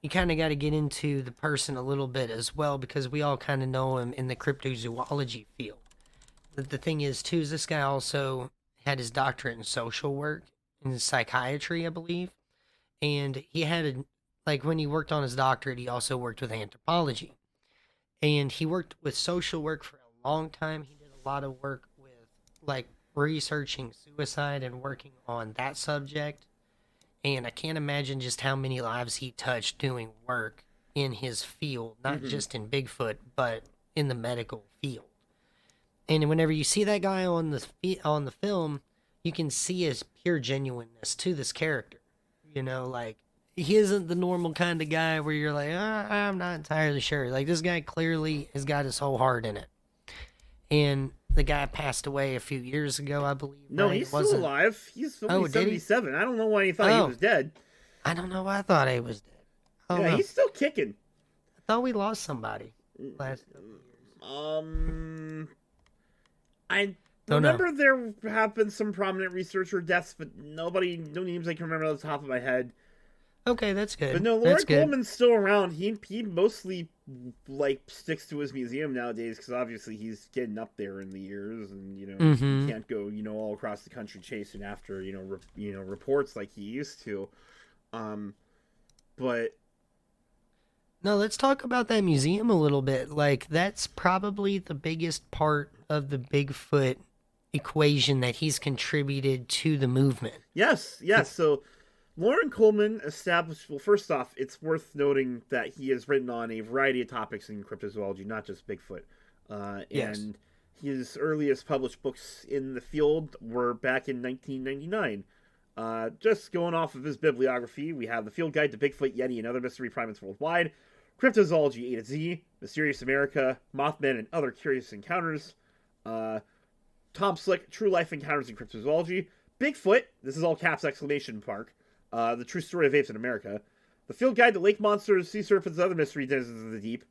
you kind of got to get into the person a little bit as well, because we all kind of know him in the cryptozoology field. But the thing is, too, is this guy also had his doctorate in social work, in psychiatry, I believe. And he had when he worked on his doctorate, he also worked with anthropology. And he worked with social work for a long time. He did a lot of work with, researching suicide and working on that subject. And I can't imagine just how many lives he touched doing work in his field, not just in Bigfoot, but in the medical field. And whenever you see that guy on the film, you can see his pure genuineness to this character. You know, he isn't the normal kind of guy where you're like, I'm not entirely sure. This guy clearly has got his whole heart in it. And the guy passed away a few years ago, I believe. No, right? He's still alive. He's only 77. I don't know why he thought he was dead. I don't know why I thought he was dead. Yeah, he's still kicking. I thought we lost somebody last couple of years. I remember there have been some prominent researcher deaths, but no names I can remember off the top of my head. Okay, that's good. But no, Lauren Coleman's still around. He mostly sticks to his museum nowadays because obviously he's getting up there in the years, and he can't go all across the country chasing after reports like he used to. But no, let's talk about that museum a little bit. That's probably the biggest part of the Bigfoot equation that he's contributed to the movement. Yes. So Lauren Coleman established, well, first off, it's worth noting that he has written on a variety of topics in cryptozoology, not just Bigfoot. And his earliest published books in the field were back in 1999. Just going off of his bibliography, we have The Field Guide to Bigfoot, Yeti, and Other Mystery Primates Worldwide, Cryptozoology A to Z, Mysterious America, Mothman and Other Curious Encounters, Tom Slick, True Life Encounters in Cryptozoology, Bigfoot, this is all caps exclamation mark, The True Story of Apes in America, The Field Guide to Lake Monsters, Sea Serpents, and Other Mystery Denizens of the Deep,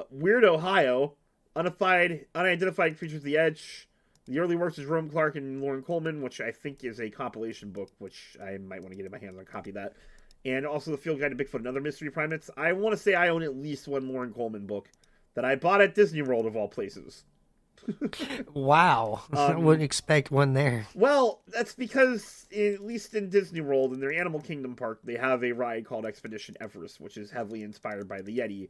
Weird Ohio, Unidentified Creatures of the Edge, the early works of Jerome Clark and Lauren Coleman, which I think is a compilation book, which I might want to get in my hands on a copy of that, and also the Field Guide to Bigfoot and Other Mystery Primates. I want to say I own at least one Lauren Coleman book that I bought at Disney World of all places. Wow. I wouldn't expect one there. Well, that's because, at least in Disney World, in their Animal Kingdom park, they have a ride called Expedition Everest, which is heavily inspired by the Yeti.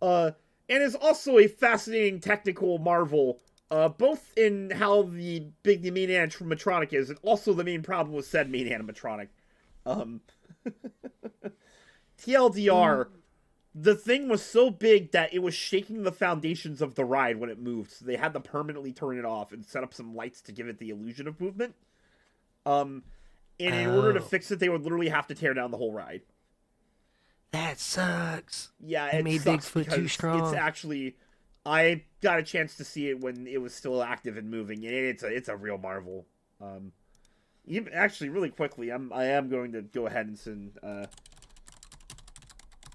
And is also a fascinating technical marvel, both in how the main animatronic is, and also the main problem with said main animatronic. TLDR, the thing was so big that it was shaking the foundations of the ride when it moved, so they had to permanently turn it off and set up some lights to give it the illusion of movement. And in order to fix it, they would literally have to tear down the whole ride. That sucks. Yeah, it made Bigfoot too strong. It's actually, I got a chance to see it when it was still active and moving, and it's a real marvel. Actually, really quickly, I am going to go ahead and send.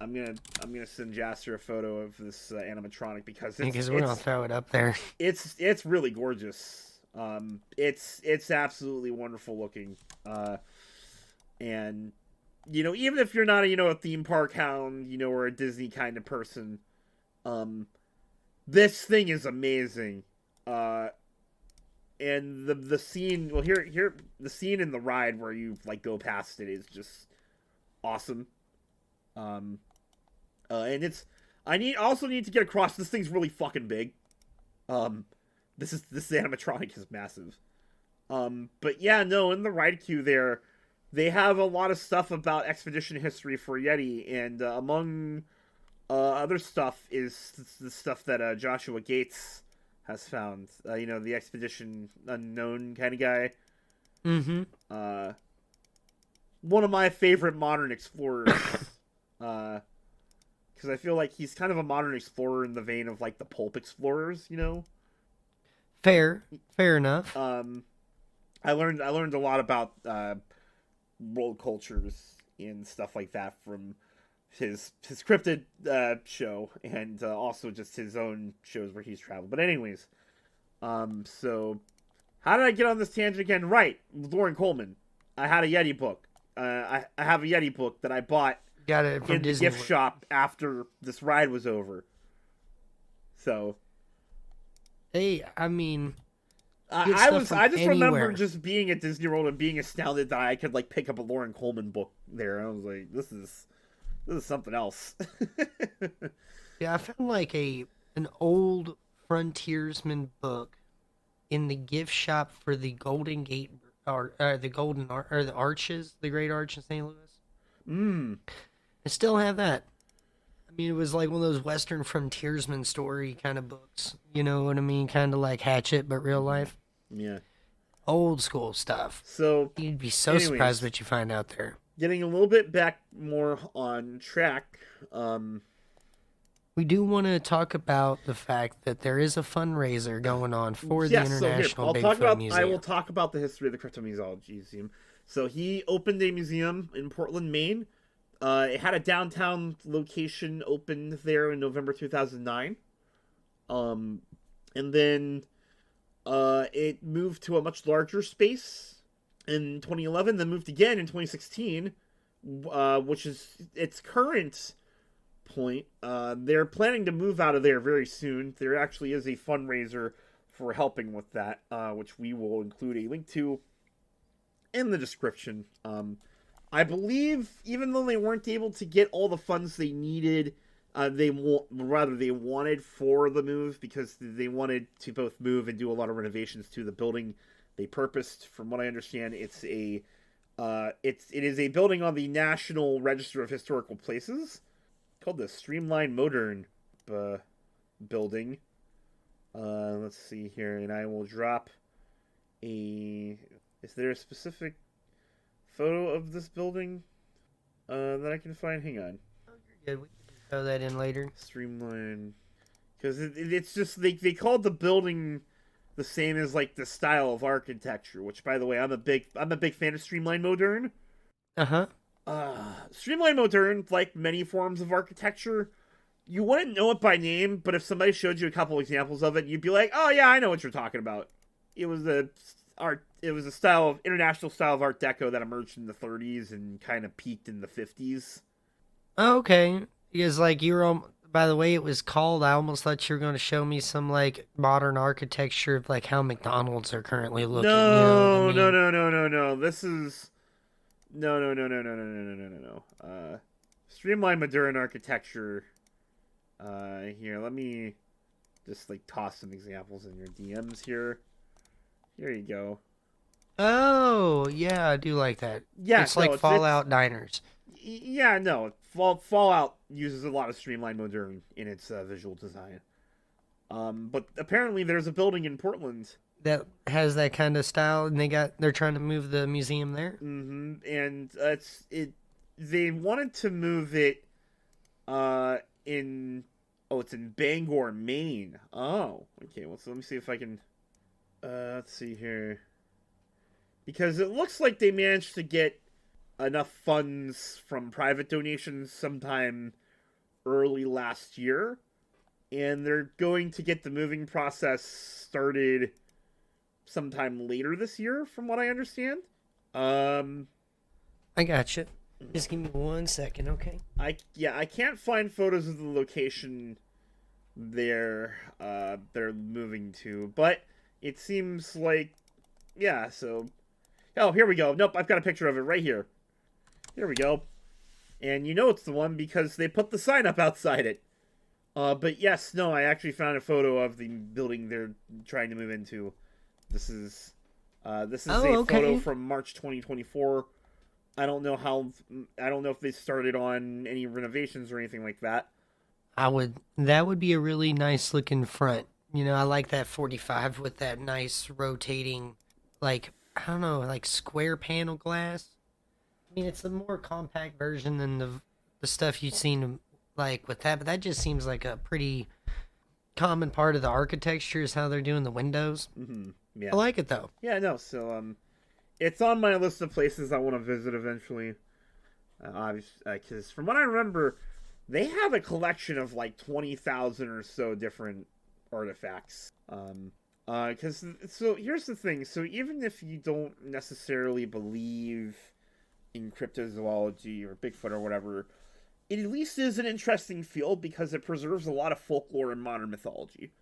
I'm gonna send Jaster a photo of this animatronic because we're gonna throw it up there. It's really gorgeous. It's absolutely wonderful looking. And even if you're not a theme park hound, or a Disney kind of person, this thing is amazing. And the scene, well, here the scene in the ride where you go past it is just awesome. And I also need to get across, this thing's really fucking big. This animatronic is massive. But yeah, no, in the ride queue there, they have a lot of stuff about expedition history for Yeti, and among other stuff is the stuff that Joshua Gates has found. The expedition unknown kind of guy. Mm-hmm. One of my favorite modern explorers. Because I feel like he's kind of a modern explorer in the vein of the pulp explorers, Fair enough. I learned a lot about world cultures and stuff like that from his cryptid show, and also just his own shows where he's traveled. But anyways, so how did I get on this tangent again? Right, Lauren Coleman. I had a Yeti book. I have a Yeti book that I bought. Got it from in the gift shop after this ride was over. So, hey, I mean, I just remember just being at Disney World and being astounded that I could pick up a Lauren Coleman book there. I was like, this is something else. Yeah, I found an old frontiersman book in the gift shop for the Golden Gate or the Arches, the Great Arch in St. Louis. I still have that. I mean, it was one of those Western frontiersman story kind of books. You know what I mean? Kind of like Hatchet, but real life. Yeah. Old school stuff. So you'd be so surprised what you find out there. Getting a little bit back more on track. We do want to talk about the fact that there is a fundraiser going on for the International Bigfoot Museum. I will talk about the history of the Cryptozoology Museum. So he opened a museum in Portland, Maine. It had a downtown location opened there in November 2009. And then it moved to a much larger space in 2011, then moved again in 2016, which is its current point. They're planning to move out of there very soon. There actually is a fundraiser for helping with that, which we will include a link to in the description. I believe, even though they weren't able to get all the funds they needed, they wanted for the move, because they wanted to both move and do a lot of renovations to the building they purposed. From what I understand, it is a building on the National Register of Historical Places called the Streamline Modern building. Let's see here, and I will drop is there a specific photo of this building that I can find? Hang on. Yeah, we can throw that in later. Streamline, because it's just they called the building the same as the style of architecture. Which, by the way, I'm a big fan of Streamline Modern. Streamline Modern, like many forms of architecture, you wouldn't know it by name, but if somebody showed you a couple examples of it, you'd be like, "Oh yeah, I know what you're talking about." It was art. It was a style of international style of Art Deco that emerged in the 30s and kind of peaked in the 50s. Oh, okay. Because like you were, by the way it was called, I almost thought you were going to show me some like modern architecture of like how McDonald's are currently looking. You know what I No, no, mean? no, no, no, no. This is no, no, no, no, no, no, no, no, no, no. Streamlined modern architecture. Here, let me just like toss some examples in your DMs here. Here you go. Oh, yeah, I do like that. Yeah, It's no, like it's Fallout diners. yeah, no. Fallout uses a lot of streamlined modern in its visual design. But apparently there's a building in Portland. That has that kind of style, and they're trying to move the museum there. Mm-hmm. And they wanted to move it in it's in Bangor, Maine. Oh, okay. Well, so let me see if I can let's see here. Because it looks like they managed to get enough funds from private donations sometime early last year, and they're going to get the moving process started sometime later this year, from what I understand. I gotcha. Just give me 1 second, okay? I can't find photos of the location they're moving to, but it seems like so here we go. Nope, I've got a picture of it right here. Here we go. And you know it's the one because they put the sign up outside it. But yes, no, I actually found a photo of the building they're trying to move into. This is a photo from March 2024. I don't know if they started on any renovations or anything like that. That would be a really nice looking front. You know, I like that 45 with that nice rotating, like, I don't know, like square panel glass. I mean, it's a more compact version than the stuff you've seen like with that, but that just seems like a pretty common part of the architecture is how they're doing the windows. Mm-hmm. Yeah. I like it though. Yeah, no, so it's on my list of places I want to visit eventually. Because from what I remember, they have a collection of like 20,000 or so different artifacts. Because so here's the thing. So even if you don't necessarily believe in cryptozoology or Bigfoot or whatever, it at least is an interesting field because it preserves a lot of folklore and modern mythology.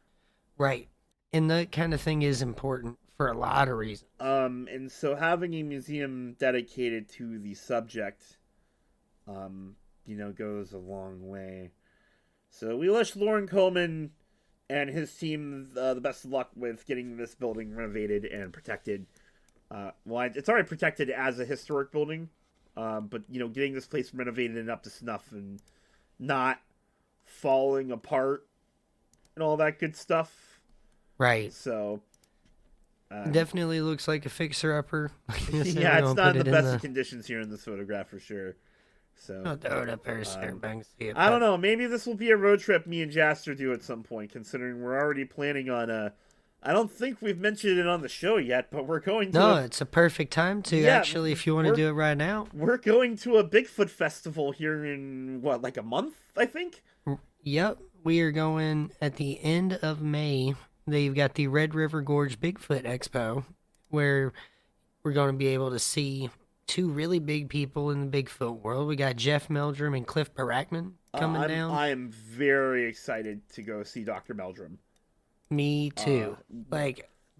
Right. And that kind of thing is important for a lot of reasons. And so having a museum dedicated to the subject, goes a long way. So we wish Lauren Coleman and his team the best of luck with getting this building renovated and protected. It's already protected as a historic building, but getting this place renovated and up to snuff and not falling apart and all that good stuff. Right. So definitely looks like a fixer-upper. Yeah, it's not in the best of conditions here in this photograph for sure. So I'll throw it up there so everybody can see it. I don't know. Maybe this will be a road trip me and Jaster do at some point, considering we're already planning on I don't think we've mentioned it on the show yet, but we're going to... No, it's a perfect time to, actually, if you want to do it right now. We're going to a Bigfoot festival here in, like a month, I think? Yep. We are going at the end of May. They've got the Red River Gorge Bigfoot Expo, where we're going to be able to see two really big people in the Bigfoot world. We got Jeff Meldrum and Cliff Barackman coming down. I am very excited to go see Dr. Meldrum. Me too.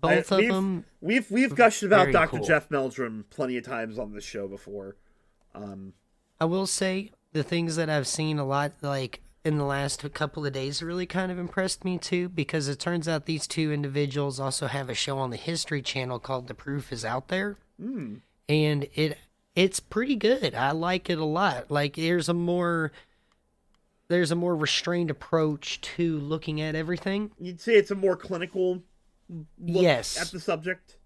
Both of them. We've gushed about Dr. Cool. Jeff Meldrum plenty of times on the show before. I will say the things that I've seen a lot, like in the last couple of days, really kind of impressed me too, because it turns out these two individuals also have a show on the History Channel called The Proof Is Out There. And it's pretty good. I like it a lot. Like there's a more restrained approach to looking at everything. You'd say it's a more clinical look at the subject?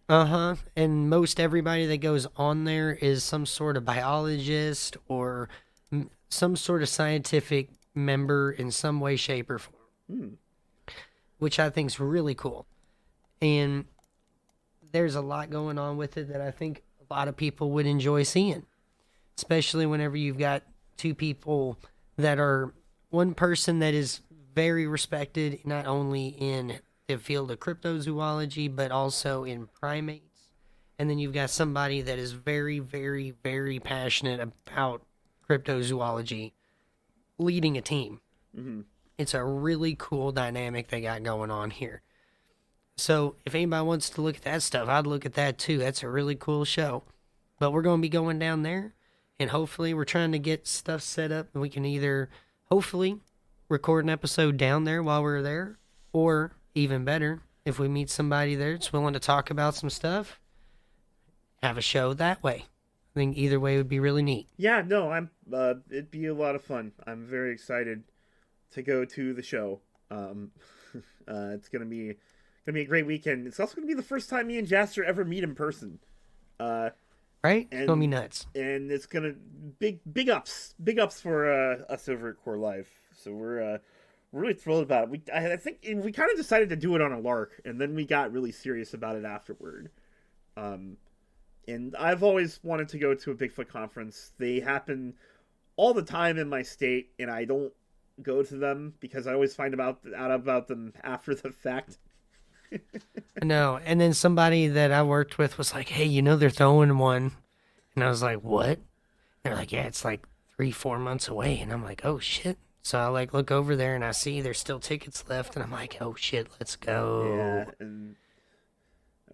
Uh-huh. And most everybody that goes on there is some sort of biologist or some sort of scientific member in some way, shape, or form. Which I think is really cool. And there's a lot going on with it that I think a lot of people would enjoy seeing. Especially whenever you've got two people that are one person that is very respected, not only in active field of cryptozoology, but also in primates. And then you've got somebody that is very, very, very passionate about cryptozoology leading a team. Mm-hmm. It's a really cool dynamic they got going on here. So if anybody wants to look at that stuff, I'd look at that too. That's a really cool show. But we're going to be going down there, and hopefully we're trying to get stuff set up, and we can either, hopefully, record an episode down there while we're there, or even better, if we meet somebody there that's willing to talk about some stuff, have a show that way. I think either way would be really neat. Yeah, no, it'd be a lot of fun. I'm very excited to go to the show. It's gonna be a great weekend. It's also gonna be the first time me and Jaster ever meet in person. Right? It's gonna be nuts. And it's gonna big ups for us over at Core Life. So we're really thrilled about it. I think we kind of decided to do it on a lark, and then we got really serious about it afterward. And I've always wanted to go to a Bigfoot conference. They happen all the time in my state, and I don't go to them because I always find out about them after the fact. No, and then somebody that I worked with was like, hey, they're throwing one. And I was like, what? They're like, yeah, it's like 3-4 months away. And I'm like, oh, shit. So I look over there and I see there's still tickets left. And I'm like, oh, shit, let's go. Yeah, and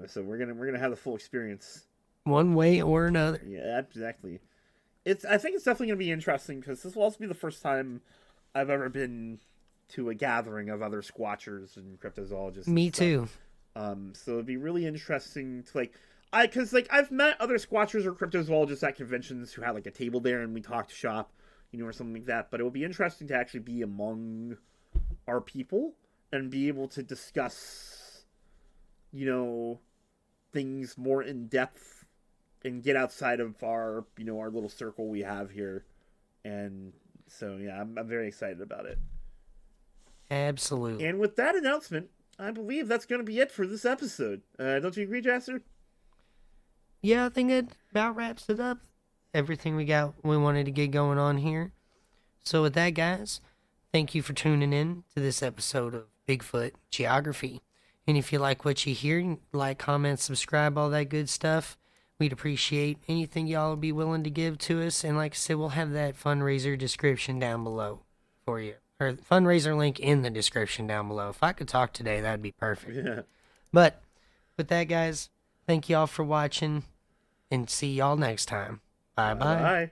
so we're gonna have the full experience. One way or another. Yeah, exactly. I think it's definitely gonna be interesting because this will also be the first time I've ever been to a gathering of other squatchers and cryptozoologists. Me too. So it'd be really interesting to I've met other squatchers or cryptozoologists at conventions who had a table there and we talked shop, or something like that. But it would be interesting to actually be among our people and be able to discuss, things more in depth and get outside of our, our little circle we have here. And so, yeah, I'm very excited about it. Absolutely. And with that announcement, I believe that's going to be it for this episode. Don't you agree, Jaster? Yeah, I think it about wraps it up. Everything we wanted to get going on here. So with that, guys, thank you for tuning in to this episode of Bigfoot Geography. And if you like what you hear, like, comment, subscribe, all that good stuff. We'd appreciate anything y'all would be willing to give to us. And like I said, we'll have that fundraiser description down below for you. Or fundraiser link in the description down below. If I could talk today, that'd be perfect. Yeah. But with that, guys, thank y'all for watching. And see y'all next time. Bye-bye. Bye.